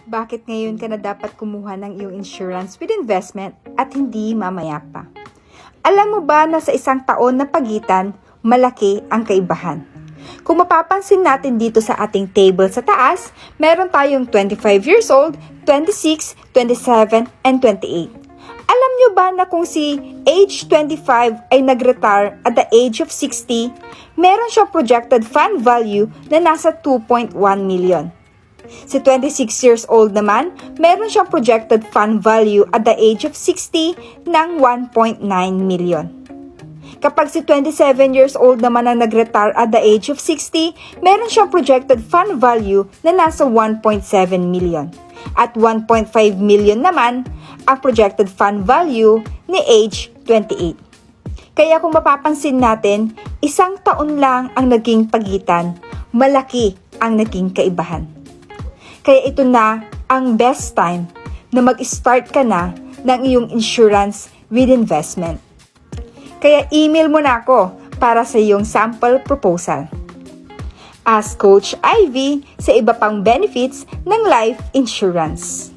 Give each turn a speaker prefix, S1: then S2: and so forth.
S1: Bakit ngayon ka na dapat kumuha ng iyong insurance with investment at hindi mamaya pa? Alam mo ba na sa isang taon na pagitan, malaki ang kaibahan? Kung mapapansin natin dito sa ating table sa taas, meron tayong 25 years old, 26, 27, and 28. Alam nyo ba na kung si age 25 ay nag-retire at the age of 60, meron siyang projected fund value na nasa 2.1 million. Si 26 years old naman, meron siyang projected fund value at the age of 60 ng 1.9 million. Kapag si 27 years old naman ang nag-retire at the age of 60, meron siyang projected fund value na nasa 1.7 million. At 1.5 million naman ang projected fund value ni age 28. Kaya kung mapapansin natin, isang taon lang ang naging pagitan, malaki ang naging kaibahan. Kaya ito na ang best time na mag-start ka na ng iyong insurance with investment. Kaya email mo na ako para sa iyong sample proposal. Ask Coach Ivy sa iba pang benefits ng life insurance.